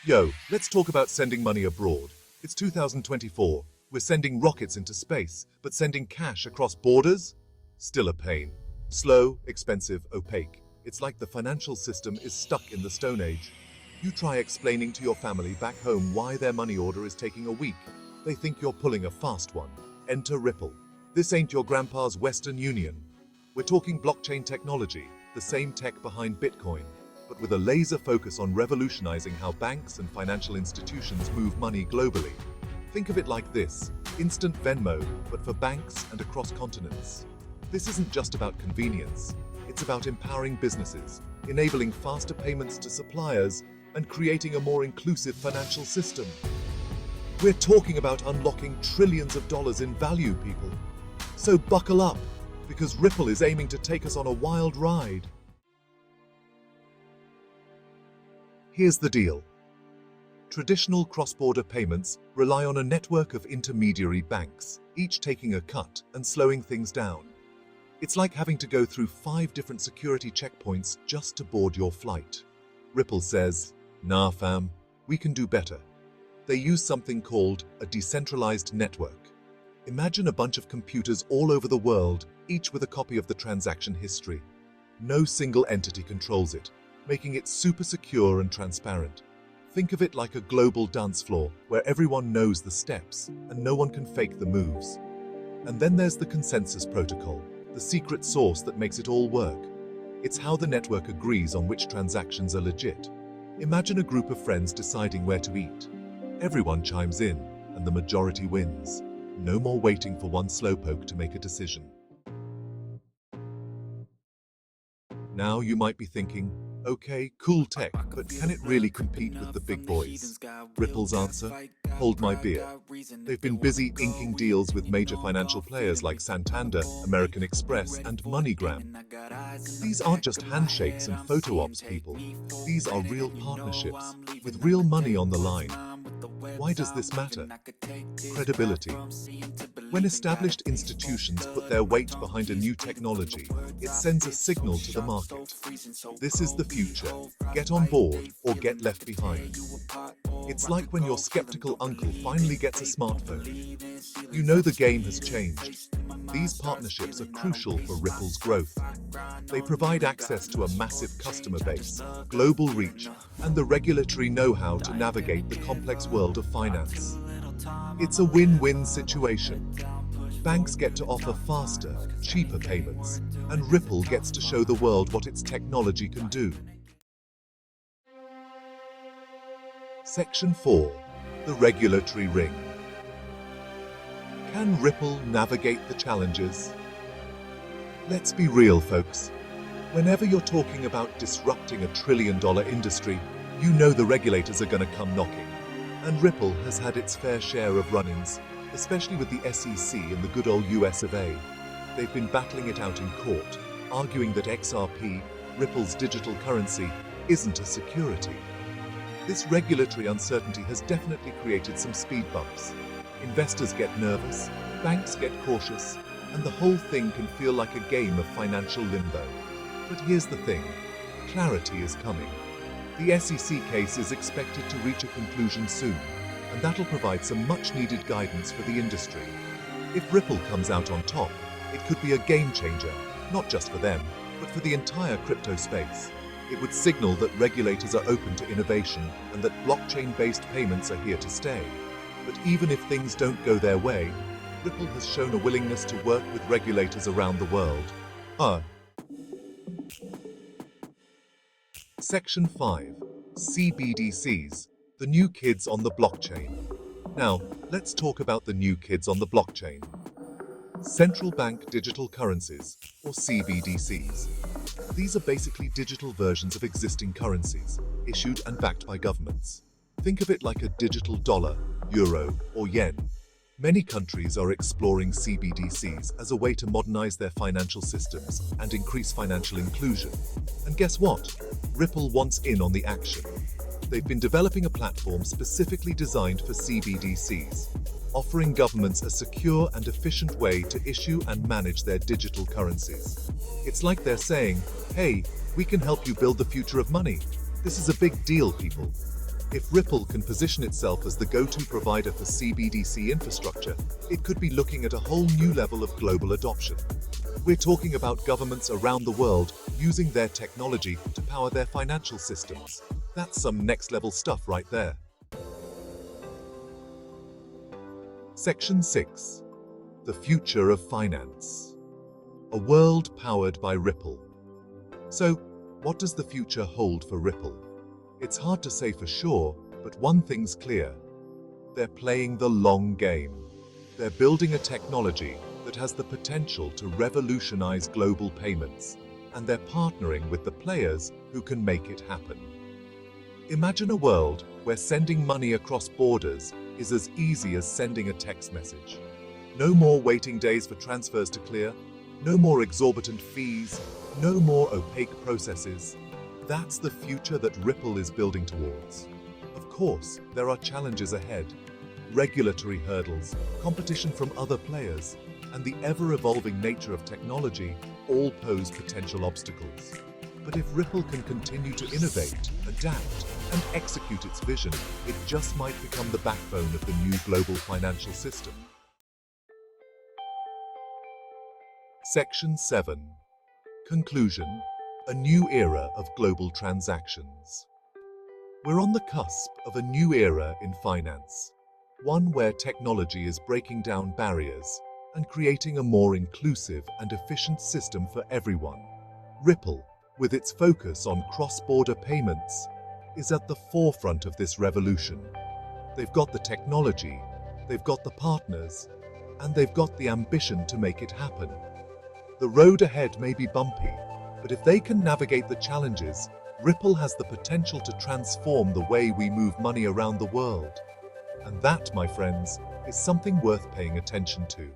Yo, let's talk about sending money abroad. It's 2024. We're sending rockets into space, but sending cash across borders? Still a pain. Slow, expensive, opaque. It's like the financial system is stuck in the Stone Age. You try explaining to your family back home why their money order is taking a week. They think you're pulling a fast one. Enter Ripple. This ain't your grandpa's Western Union. We're talking blockchain technology, the same tech behind Bitcoin, but with a laser focus on revolutionizing how banks and financial institutions move money globally. Think of it like this: instant Venmo, but for banks and across continents. This isn't just about convenience. It's about empowering businesses, enabling faster payments to suppliers, and creating a more inclusive financial system. We're talking about unlocking trillions of dollars in value, people. So buckle up, because Ripple is aiming to take us on a wild ride. Here's the deal. Traditional cross-border payments rely on a network of intermediary banks, each taking a cut and slowing things down. It's like having to go through 5 different security checkpoints just to board your flight. Ripple says, "Nah fam, we can do better." They use something called a decentralized network. Imagine a bunch of computers all over the world, each with a copy of the transaction history. No single entity controls it, making it super secure and transparent. Think of it like a global dance floor where everyone knows the steps and no one can fake the moves. And then there's the consensus protocol, the secret sauce that makes it all work. It's how the network agrees on which transactions are legit. Imagine a group of friends deciding where to eat. Everyone chimes in, and the majority wins. No more waiting for one slowpoke to make a decision. Now you might be thinking, okay, cool tech, but can it really compete with the big boys? Ripple's answer? Hold my beer. They've been busy inking deals with major financial players like Santander, American Express, and MoneyGram. These aren't just handshakes and photo ops, people. These are real partnerships, with real money on the line. Why does this matter? Credibility. When established institutions put their weight behind a new technology, it sends a signal to the market. This is the future. Get on board or get left behind. It's like when your skeptical uncle finally gets a smartphone. You know the game has changed. These partnerships are crucial for Ripple's growth. They provide access to a massive customer base, global reach, and the regulatory know-how to navigate the complex world of finance. It's a win-win situation. Banks get to offer faster, cheaper payments, and Ripple gets to show the world what its technology can do. Section 4. The regulatory ring. Can Ripple navigate the challenges? Let's be real, folks. Whenever you're talking about disrupting a trillion-dollar industry, you know the regulators are going to come knocking. And Ripple has had its fair share of run-ins, especially with the SEC and the good old US of A. They've been battling it out in court, arguing that XRP, Ripple's digital currency, isn't a security. This regulatory uncertainty has definitely created some speed bumps. Investors get nervous, banks get cautious, and the whole thing can feel like a game of financial limbo. But here's the thing, clarity is coming. The SEC case is expected to reach a conclusion soon, and that'll provide some much-needed guidance for the industry. If Ripple comes out on top, it could be a game changer, not just for them, but for the entire crypto space. It would signal that regulators are open to innovation and that blockchain-based payments are here to stay. But even if things don't go their way, Ripple has shown a willingness to work with regulators around the world. Section 5. CBDCs, the new kids on the blockchain. Now, let's talk about the new kids on the blockchain. Central bank digital currencies, or CBDCs. These are basically digital versions of existing currencies, issued and backed by governments. Think of it like a digital dollar, euro, or yen. Many countries are exploring CBDCs as a way to modernize their financial systems and increase financial inclusion. And guess what? Ripple wants in on the action. They've been developing a platform specifically designed for CBDCs, offering governments a secure and efficient way to issue and manage their digital currencies. It's like they're saying, hey, we can help you build the future of money. This is a big deal, people. If Ripple can position itself as the go-to provider for CBDC infrastructure, it could be looking at a whole new level of global adoption. We're talking about governments around the world using their technology to power their financial systems. That's some next-level stuff right there. Section 6. The future of finance. A world powered by Ripple. So, what does the future hold for Ripple? It's hard to say for sure, but one thing's clear. They're playing the long game. They're building a technology that has the potential to revolutionize global payments, and they're partnering with the players who can make it happen. Imagine a world where sending money across borders is as easy as sending a text message. No more waiting days for transfers to clear, no more exorbitant fees, no more opaque processes. That's the future that Ripple is building towards. Of course, there are challenges ahead. Regulatory hurdles, competition from other players, and the ever-evolving nature of technology all pose potential obstacles. But if Ripple can continue to innovate, adapt, and execute its vision, it just might become the backbone of the new global financial system. Section 7. Conclusion. A new era of global transactions. We're on the cusp of a new era in finance, one where technology is breaking down barriers and creating a more inclusive and efficient system for everyone. Ripple, with its focus on cross-border payments, is at the forefront of this revolution. They've got the technology, they've got the partners, and they've got the ambition to make it happen. The road ahead may be bumpy, but if they can navigate the challenges, Ripple has the potential to transform the way we move money around the world. And that, my friends, is something worth paying attention to.